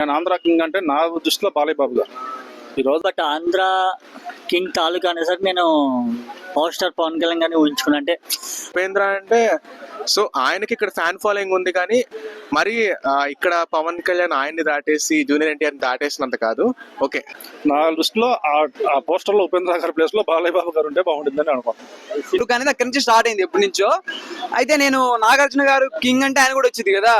నేను ఆంధ్ర కింగ్ అంటే నా దృష్టిలో బాలయ్య బాబు గారు ఈరోజు. బట్ ఆంధ్ర కింగ్ తాలూకా అనేసరికి నేను పవర్ స్టార్ పవన్ కళ్యాణ్ గారిని ఊహించుకున్నా. అంటే ఉపేంద్ర అంటే సో ఆయనకి ఇక్కడ ఫ్యాన్ ఫాలోయింగ్ ఉంది, కానీ మరి ఇక్కడ పవన్ కళ్యాణ్ ఆయన్ని దాటేసి జూనియర్ ఎన్టీఆర్ దాటేసినంత కాదు. ఓకే, నా దృష్టిలో ఆ పోస్టర్ లో ఉపేంద్ర గారి ప్లేస్ లో బాలయ్య బాబు గారు ఉంటే బాగుంటుందని అనుకుంటున్నాను. కానీ అక్కడి నుంచి స్టార్ట్ అయింది ఎప్పటి నుంచో. అయితే నేను నాగార్జున గారు కింగ్ అంటే ఆయన కూడా వచ్చింది కదా,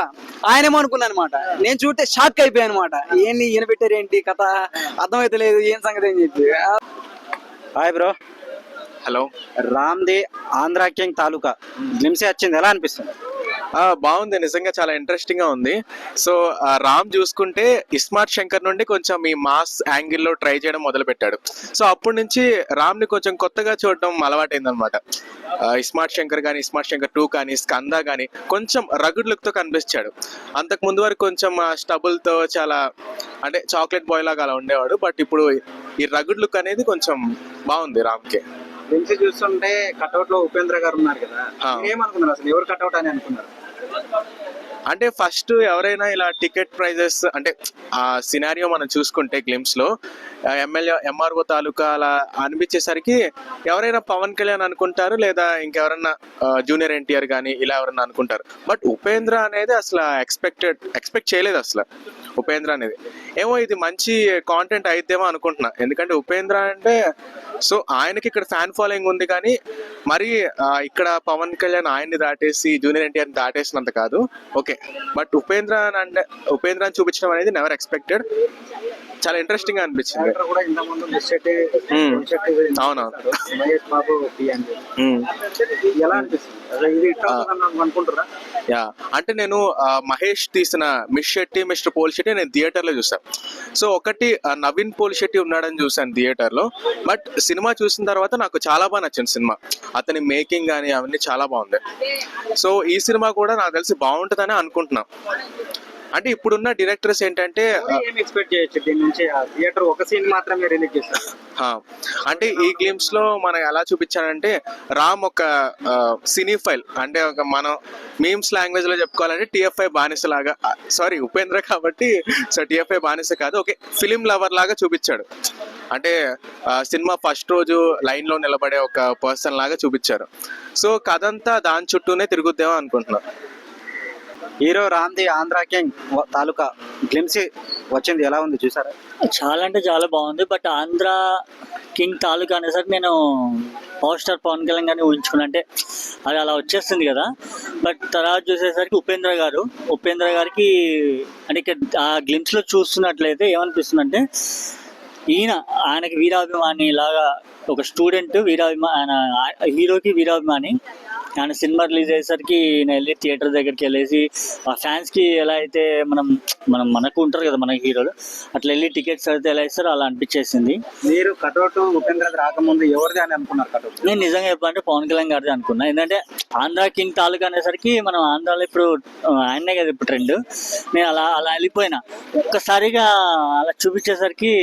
ఆయనేమో అనుకున్నాను అనమాట. నేను చూస్తే షాక్ అయిపోయాను అనమాట. ఏంటి ఈయన పెట్టారు ఏంటి కథ అర్థమైతే లేదు, ఏం సంగతి అని చెప్పి. Hi bro. హలో. రామ్ది ఆంధ్ర కింగ్ తాలూకా గ్లిమ్సే వచ్చింది, ఎలా అనిపిస్తుంది? బాగుంది, నిజంగా చాలా ఇంట్రెస్టింగ్ గా ఉంది. సో రామ్ చూసుకుంటే ఇస్మార్ట్ శంకర్ నుండి కొంచెం ఈ మాస్ యాంగిల్లో ట్రై చేయడం మొదలు పెట్టాడు. సో అప్పటి నుంచి రామ్ ని కొంచెం కొత్తగా చూడడం అలవాటైంది అనమాట. ఇస్మార్ట్ శంకర్ కానీ, ఇస్మార్ట్ శంకర్ 2 కానీ, స్కంద కానీ కొంచెం రగుడ్ లుక్ తో కనిపించాడు. అంతకు ముందు వరకు కొంచెం స్టబుల్ తో చాలా అంటే చాక్లెట్ బాయ్ లాగా అలా ఉండేవాడు. బట్ ఇప్పుడు ఈ రగుడ్ లుక్ అనేది కొంచెం బాగుంది రామ్ కి. గ్లిమ్స్ చూస్తుంటే కట్అవుట్ లో ఉపేంద్ర గారు ఉన్నారు కదా, ఏమనుకున్నారు అసలు? ఎవరు కట్అవుట్ అని అనుకున్నారు? అంటే ఫస్ట్ ఎవరైనా ఇలా టికెట్ ప్రైజెస్ అంటే ఆ సినారియో మనం చూసుకుంటే గ్లిమ్స్ లో ఎమ్మెల్యే ఎంఆర్ఓ తాలూకా అలా అనిపించేసరికి ఎవరైనా పవన్ కళ్యాణ్ అనుకుంటారు, లేదా ఇంకెవరన్నా జూనియర్ ఎన్టీఆర్ కానీ ఇలా ఎవరన్నా అనుకుంటారు. బట్ ఉపేంద్ర అనేది అసలు ఎక్స్పెక్ట్ చేయలేదు అసలు. ఉపేంద్ర అనేది ఏమో ఇది మంచి కాంటెంట్ అయిద్దేమో అనుకుంటున్నా. ఎందుకంటే ఉపేంద్ర అంటే సో ఆయనకి ఇక్కడ ఫ్యాన్ ఫాలోయింగ్ ఉంది, కానీ మరి ఇక్కడ పవన్ కళ్యాణ్ ఆయన్ని దాటేసి జూనియర్ ఎన్టీఆర్ దాటేసినంత కాదు. ఓకే, బట్ ఉపేంద్రాన్ని చూపించడం అనేది నెవర్ ఎక్స్పెక్టెడ్. చాలా ఇంట్రెస్టింగ్ గా అనిపించింది. అవునవును. యా, అంటే నేను మహేష్ తీసిన Miss Shetty mister Polishetty నేను థియేటర్ లో చూసాను. సో ఒకటి నవీన్ పోల్ శెట్టి ఉన్నాడని చూసాను థియేటర్ లో. బట్ సినిమా చూసిన తర్వాత నాకు చాలా బాగా నచ్చింది సినిమా. అతని మేకింగ్ కానీ అవన్నీ చాలా బాగుంది. సో ఈ సినిమా కూడా నాకు తెలిసి బాగుంటుందని అనుకుంటున్నాను. అంటే ఇప్పుడున్న డైరెక్టర్స్ ఏంటంటే ఎక్స్పెక్ట్ చేయొచ్చు దీని నుంచి? థియేటర్ ఒక సీన్ మాత్రమే రిలీజ్ చేస్తారు. అంటే ఈ గ్లిమ్స్ లో మనం ఎలా చూపించానంటే రామ్ ఒక సినీ ఫైల్, అంటే ఒక మనం మీమ్స్ లాంగ్వేజ్ లో చెప్పుకోవాలంటే టిఎఫ్ఐ బానిస లాగా, సారీ ఉపేంద్ర కాబట్టి సో టిఎఫ్ఐ బానిస కాదు, ఓకే ఫిలిం లవర్ లాగా చూపించాడు. అంటే సినిమా ఫస్ట్ రోజు లైన్ లో నిలబడే ఒక పర్సన్ లాగా చూపించారు. సో కథ అంతా దాని చుట్టూనే తిరుగుద్దేమో అనుకుంటున్నాను. హీరో రామ్ది ఆంధ్ర కింగ్ తాలూకా గ్లిమ్స్ వచ్చింది, ఎలా ఉంది చూసారా? చాలా అంటే చాలా బాగుంది. బట్ ఆంధ్ర కింగ్ తాలూకా అనేసరికి నేను పవర్ స్టార్ పవన్ కళ్యాణ్ గారిని ఊహించుకున్నా. అంటే అది అలా వచ్చేస్తుంది కదా. బట్ తర్వాత చూసేసరికి ఉపేంద్ర గారికి అంటే ఇక్కడ ఆ గ్లిమ్స్ లో చూస్తున్నట్లయితే ఏమనిపిస్తుంది అంటే ఆయనకి వీరాభిమాని లాగా, ఒక స్టూడెంట్ ఆయన హీరోకి వీరాభిమాని. ఆయన సినిమా రిలీజ్ అయ్యేసరికి నేను వెళ్ళి థియేటర్ దగ్గరికి వెళ్ళేసి ఆ ఫ్యాన్స్కి ఎలా అయితే మనకు ఉంటారు కదా మన హీరోలు, అట్లా వెళ్ళి టికెట్స్ అయితే ఎలా ఇస్తారో అలా అనిపించేసింది. మీరు కట్అవుట్ ఉపేంద్ర రాకముందు ఎవరిది అని అనుకున్నారు కట్అవుట్? నేను నిజంగా చెప్పాలంటే పవన్ కళ్యాణ్ గారిది అనుకున్నా. ఎందుకంటే ఆంధ్ర కింగ్ తాలూకా అనేసరికి మనం ఆంధ్రాలో ఇప్పుడు ఆయనే కదా ఇప్పుడు ట్రెండ్. నేను అలా వెళ్ళిపోయినా ఒక్కసారిగా అలా చూపించేసరికి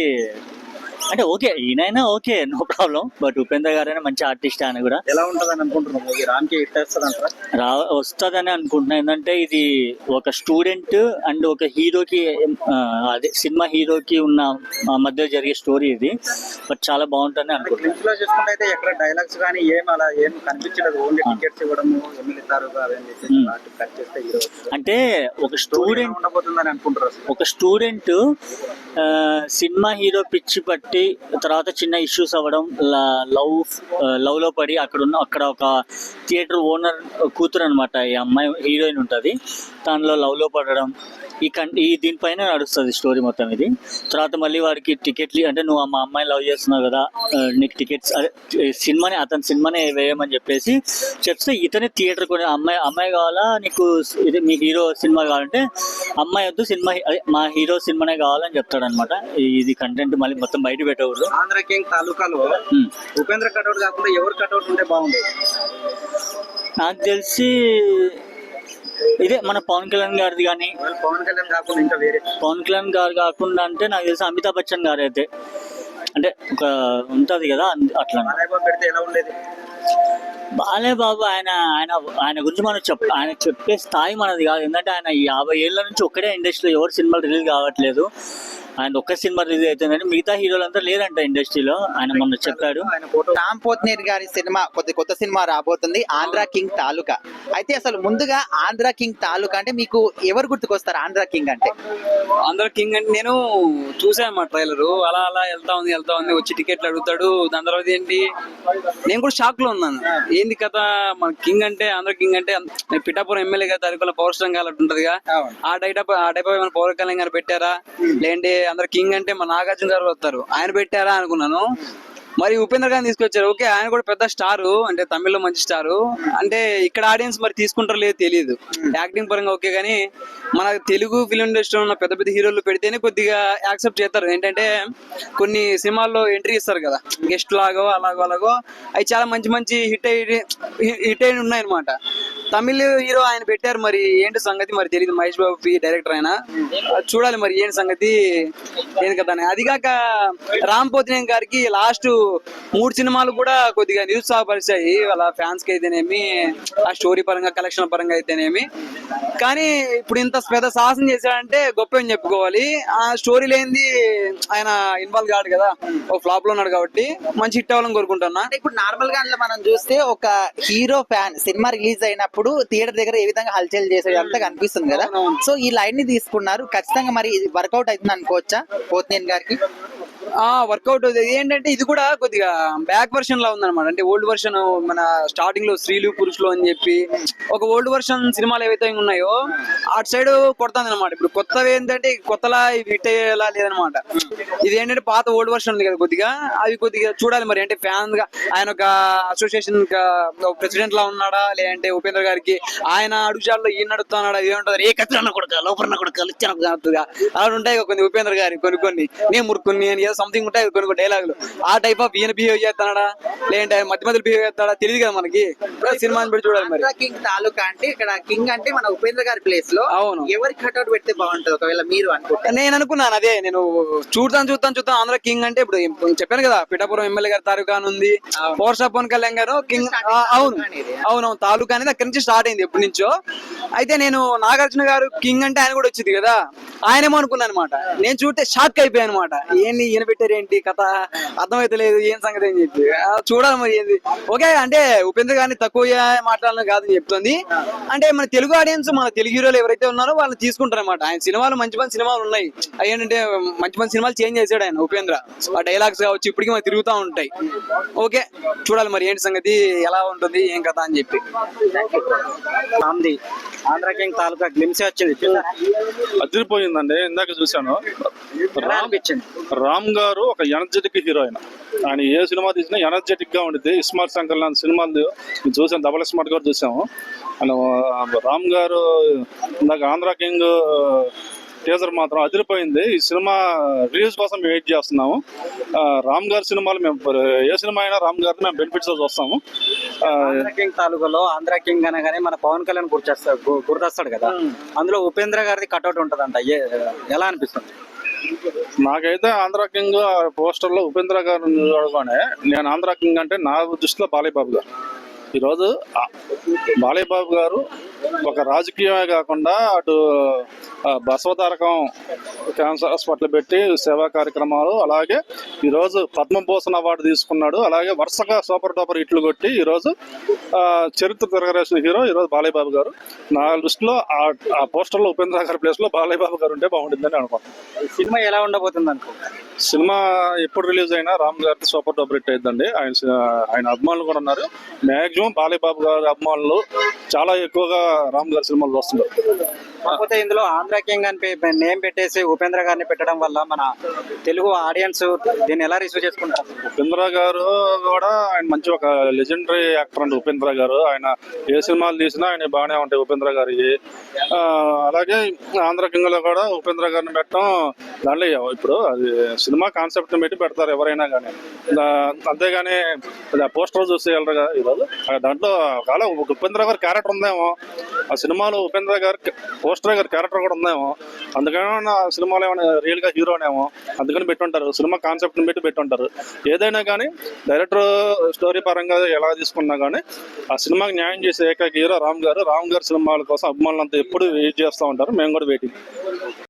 అంటే ఓకే ఈయనైనా okay no problem. But Upendra గారైనా మంచి ఆర్టిస్ట్. ఆయన కూడా ఎలా ఉంటుందని అనుకుంటున్నాం? రామ్కి వస్తుందని అనుకుంటున్నా. ఏంటంటే ఇది ఒక స్టూడెంట్ అండ్ ఒక హీరోకి అదే సినిమా హీరోకి ఉన్న మధ్య జరిగే స్టోరీ ఇది. బట్ చాలా బాగుంటుందని అనుకుంటున్నాను. చూసుకుంటే అయితే ఎక్కడ డైలాగ్స్ కానీ ఏం కనిపించలేదు, ఓన్లీ టికెట్స్ ఇవ్వడము అంటే ఒక స్టూడెంట్ ఉండబోతుందని అనుకుంటారు. ఒక స్టూడెంట్ సినిమా హీరో పిచ్చి పట్టి తర్వాత చిన్న ఇష్యూస్ అవ్వడం, లవ్ లో పడి అక్కడ ఒక థియేటర్ ఓనర్ కూతురు అనమాట ఈ అమ్మాయి హీరోయిన్ ఉంటుంది, దానిలో లవ్ లో పడడం, ఈ దీనిపైన నడుస్తుంది స్టోరీ మొత్తం ఇది. తర్వాత మళ్ళీ వాడికి టికెట్లు అంటే నువ్వు మా అమ్మాయిని లవ్ చేస్తున్నావు కదా, నీకు టికెట్స్ అతని సినిమానే వేయమని చెప్పేసి చెప్తే ఇతనే థియేటర్ కొని అమ్మాయి కావాలా నీకు, ఇది మీ హీరో సినిమా కావాలంటే అమ్మాయి వద్దు సినిమా మా హీరో సినిమానే కావాలని చెప్తాడు అనమాట. ఇది కంటెంట్ మళ్ళీ మొత్తం బయట పెట్టకూడదు. ఆంధ్ర కింగ్ తాలూకాలో ఉపేంద్ర కట్అవుట్ కాకుండా ఎవరు కట్అవుట్ ఉంటే బాగుండేది? నాకు తెలిసి ఇదే మన పవన్ కళ్యాణ్ గారిది. కానీ పవన్ కళ్యాణ్ కాకుండా ఇంకా వేరే పవన్ కళ్యాణ్ గారు కాకుండా అంటే నాకు తెలిసి అమితాబ్ బచ్చన్ గారు అయితే అంటే ఒక ఉంటది కదా అట్లా పెడితే ఎలా ఉండేది? బాలే బాబు ఆయన ఆయన ఆయన గురించి మనం ఆయన చెప్పే స్థాయి మనది కాదు. ఎందుకంటే ఆయన 50 ఏళ్ళ నుంచి ఒక్కడే ఇండస్ట్రీలో ఎవరు సినిమాలు రిలీజ్ కావట్లేదు. ఆయన ఒక్క సినిమా రిలీజ్ అవుతుందని మిగతా హీరోలంతా లేరంట ఇండస్ట్రీలో. ఆయన మొన్న చెప్పాడు. రామ్ పోతినేని గారి సినిమా కొత్త సినిమా రాబోతుంది, ఆంధ్ర కింగ్ తాలూకా. అయితే అసలు ముందుగా ఆంధ్ర కింగ్ తాలూకా అంటే మీకు ఎవరు గుర్తుకొస్తారు? ఆంధ్ర కింగ్ అంటే అందరు కింగ్ అంటే నేను చూసాను మా ట్రైలర్, అలా అలా వెళ్తా ఉంది వచ్చి టికెట్లు అడుగుతాడు. దాని తర్వాత ఏంటి, నేను కూడా షాక్ లో ఉన్నాను. ఏంది కథ, మన కింగ్ అంటే ఆంధ్ర కింగ్ అంటే పిఠాపురం ఎమ్మెల్యే కదా, తరుకుల పవర్ స్టార్ గారు ఉంటదిగా, ఆ టైప్ మన పవన్ కళ్యాణ్ గారు పెట్టారా, లేదంటే అందరు కింగ్ అంటే మన నాగార్జున గారు వస్తారు ఆయన పెట్టారా అనుకున్నాను. మరి ఉపేంద్ర గారిని తీసుకొచ్చారు. ఓకే, ఆయన కూడా పెద్ద స్టారు, అంటే తమిళ్లో మంచి స్టారు. అంటే ఇక్కడ ఆడియన్స్ మరి తీసుకుంటారో లేదో తెలియదు. యాక్టింగ్ పరంగా ఓకే, కానీ మన తెలుగు ఫిలిం ఇండస్ట్రీలో ఉన్న పెద్ద పెద్ద హీరోలు పెడితేనే కొద్దిగా యాక్సెప్ట్ చేస్తారు. ఏంటంటే కొన్ని సినిమాల్లో ఎంట్రీ ఇస్తారు కదా, గెస్ట్ లాగో అలాగో అవి చాలా మంచి మంచి హిట్ అయి ఉన్నాయి అనమాట. తమిళ హీరో ఆయన పెట్టారు, మరి ఏంటి సంగతి మరి తెలియదు. మహేష్ బాబు డైరెక్టర్ ఆయన, చూడాలి మరి ఏంటి సంగతి ఏంటి కదా. అది కాక రామ్ పోతినేని గారికి లాస్ట్ 3 సినిమాలు కూడా కొద్దిగా నిరుత్సాహపరిచాయి వాళ్ళ ఫ్యాన్స్ కి అయితేనేమి, ఆ స్టోరీ పరంగా కలెక్షన్ పరంగా అయితేనేమి. కానీ ఇప్పుడు ఇంత పెద్ద సాహసం చేశాడంటే గొప్ప అని చెప్పుకోవాలి. ఆ స్టోరీ లేనిది ఆయన ఇన్వాల్వ్ కాడు కదా, ఒక ఫ్లాప్ లో ఉన్నాడు కాబట్టి మంచి హిట్ అవ్వాలని కోరుకుంటున్నా. అంటే ఇప్పుడు నార్మల్ గా మనం చూస్తే ఒక హీరో ఫ్యాన్ సినిమా రిలీజ్ అయినప్పుడు థియేటర్ దగ్గర ఏ విధంగా హల్చల్ చేసేదంతా కనిపిస్తుంది కదా. సో ఈ లైన్ ని తీసుకున్నారు, ఖచ్చితంగా మరి ఇది వర్కౌట్ అవుతుంది అనుకోవచ్చా పోతినేని గారికి? వర్కౌట్ ఏంటంటే ఇది కూడా కొద్దిగా బ్యాక్ వర్షన్ లా ఉందన్నమాట. అంటే ఓల్డ్ వర్షన్ మన స్టార్టింగ్ లో స్త్రీలు పురుషులు అని చెప్పి ఒక ఓల్డ్ వర్షన్ సినిమాలు ఏవైతే ఉన్నాయో అటు సైడ్ కొడుతుంది అనమాట. ఇప్పుడు కొత్తవి ఏంటంటే కొత్తలా ఇవి హిట్ అయ్యేలా లేదనమాట. ఇది ఏంటంటే పాత ఓల్డ్ వర్షన్ ఉంది కదా, కొద్దిగా అవి కొద్దిగా చూడాలి మరి. అంటే ఫ్యాన్ గా ఆయన ఒక అసోసియేషన్ ప్రెసిడెంట్ లా ఉన్నాడా, లేదంటే ఉపేంద్ర గారికి ఆయన అడుగుజాల్లో ఈయన నడుస్తున్నాడా, ఏముంటుంది ఏ కత్తిరన్న కొడుక లోపల కొడుక అలా ఉంటాయి కొన్ని ఉపేంద్ర గారి కొన్ని నేను మురుకుని అని సంథింగ్ ఉంటాయి కొన్ని డైలాగులు. ఆ టైప్ ఆఫ్ ఈయన బిహేవ్ చేస్తాడా, లేదంటే మధ్య బిహేవ్ చేస్తాడా తెలియదు కదా మనకి. సినిమాని పెట్టి చూడాలి మరి. కింగ్ తాలూకా అంటే ఇక్కడ కింగ్ అంటే మన ఉపేంద్ర గారి ప్లేస్ లో అవును ఎవరి కట్అవుట్ పెడితే బాగుంటది ఒకవేళ మీరు అనుకుంటే? నేను అనుకున్నాను అదే, నేను చూస్తాను ఆంధ్ర కింగ్ అంటే ఇప్పుడు చెప్పాను కదా, పిఠాపురం ఎమ్మెల్యే గారు తాలూకా ఉంది, పవర్ స్టార్ పవన్ కళ్యాణ్ గారు కింగ్. అవును తాలూకా అనేది అక్కడి నుంచి స్టార్ట్ అయింది ఎప్పటి నుంచో. అయితే నేను నాగార్జున గారు కింగ్ అంటే ఆయన కూడా వచ్చింది కదా, ఆయనేమో అనుకున్నాను అనమాట. నేను చూస్తే షాక్ అయిపోయాను అనమాట. ఏంటి ఈయన పెట్టారు ఏంటి కథ, అర్థమైతే లేదు ఏం సంగతి అని చెప్పి. చూడాలి మరి ఏంది. ఓకే, అంటే ఉపేంద్ర గారిని తక్కువ మాట్లాడాలని కాదని చెప్తుంది. అంటే మన తెలుగు ఆడియన్స్, మన తెలుగు హీరోలు ఎవరైతే ఉన్నారో వాళ్ళని తీసుకుంటారు అనమాట. ఆయన సినిమాలు మంచి సినిమాలు ఉన్నాయి, అవి ఏంటంటే మంచి సినిమాలు చేంజ్ చేశాడు ఆయన ఉపేంద్ర. ఆ డైలాగ్స్ కావచ్చు ఇప్పటికీ మనకు తిరుగుతూ ఉంటాయి. ఓకే, చూడాలి మరి ఏంటి సంగతి, ఎలా ఉంటుంది ఏం కథ అని చెప్పి. ఆంధ్ర కింగ్ తాలూకా గ్లిమ్స్ వచ్చింది, అదిరిపోయిందండి. ఇందాక చూశాను. రామ్ గారు ఒక ఎనర్జెటిక్ హీరో. ఆయన ఏ సినిమా తీసినా ఎనర్జెటిక్ గా ఉండేది. ఇస్మార్ట్ శంకర్ లాంటి సినిమాలు చూసాను, డబల్ స్మార్ట్ గారు చూసాము. రామ్ గారు ఇందాక ఆంధ్ర కింగ్ టీజర్ మాత్రం అదిరిపోయింది. ఈ సినిమా రిలీజ్ కోసం వెయిట్ చేస్తున్నాము. రామ్ గారి సినిమాలు మేము ఏ సినిమా అయినా రామ్ గారిని మేము బెనిఫిట్స్ చూస్తాము. ఆంధ్ర కింగ్ తాలూకాలో ఆంధ్ర కింగ్ అనగానే మన పవన్ కళ్యాణ్ గుర్తొస్తాడు కదా, అందులో ఉపేంద్ర గారిది కట్అవుట్ ఉంటదంట, ఎలా అనిపిస్తుంది? నాకైతే ఆంధ్ర కింగ్ పోస్టర్ లో ఉపేంద్ర గారు చూడగానే నేను ఆంధ్ర కింగ్ అంటే నా దృష్టిలో బాలయ్య బాబు గారు. ఈరోజు బాలయ్య బాబు గారు ఒక రాజకీయమే కాకుండా అటు బసవతారకం క్యాన్సర్ హాస్పిటల్ పెట్టి సేవా కార్యక్రమాలు, అలాగే ఈరోజు పద్మభూషణ్ అవార్డు తీసుకున్నాడు. అలాగే వరుసగా సూపర్ డూపర్ హిట్లు కొట్టి ఈరోజు చరిత్ర తిరగరేసిన హీరో ఈరోజు బాలయ్య బాబు గారు. నా దృష్టిలో ఆ పోస్టర్ లో ఉపేంద్ర గారి ప్లేస్ లో బాలయ్య బాబు గారు ఉంటే బాగుంటుందని అనుకుంటున్నాను. సినిమా ఎలా ఉండబోతుంది అనుకో? సినిమా ఎప్పుడు రిలీజ్ అయినా రామ్ గారికి సూపర్ డూపర్ హిట్ అయిద్దండి. ఆయన అభిమానులు కూడా ఉన్నారు. మాక్సిమం బాలయ్య బాబు గారి అభిమానులు చాలా ఎక్కువగా రామ్ గారి సినిమాలు వస్తున్నారు. కాకపోతే ఇందులో ఆంధ్ర కింగ్ అని నేమ్ పెట్టేసి ఉపేంద్ర గారిని పెట్టడం వల్ల మన తెలుగు ఆడియన్స్ దీన్ని ఎలా రిసీవ్ చేసుకుంటారు? ఉపేంద్ర గారు కూడా ఆయన మంచి ఒక లెజెండరీ యాక్టర్ అండి. ఉపేంద్ర గారు ఆయన ఏ సినిమాలు తీసినా ఆయన బాగానే ఉంటాయి ఉపేంద్ర గారి. అలాగే ఆంధ్ర కింగ్ లో కూడా ఉపేంద్ర గారిని పెట్టడం దాంట్లో ఇప్పుడు అది సినిమా కాన్సెప్ట్ పెట్టి పెడతారు ఎవరైనా కానీ, అంతేగాని పోస్టర్ చూసి వెళ్ళరు కదా ఈరోజు. దాంట్లో ఒకవేళ ఉపేంద్ర గారి క్యారెక్టర్ ఉందేమో, ఆ సినిమాలో ఉపేంద్ర గారి పోస్టర్ గారి క్యారెక్టర్ కూడా ఉందేమో, అందుకని ఆ సినిమాలో ఏమైనా రియల్ గా హీరోనేమో, అందుకని పెట్టుంటారు. సినిమా కాన్సెప్ట్ పెట్టి పెట్టుంటారు. ఏదైనా కానీ డైరెక్టర్ స్టోరీ పరంగా ఎలా తీసుకున్నా కానీ ఆ సినిమాకి న్యాయం చేసే ఏకైక హీరో రామ్ గారు. రామ్ గారి సినిమాల కోసం అభిమానులంతా ఎప్పుడు వెయిట్ చేస్తూ ఉంటారు. మేము కూడా వెయిటింగ్.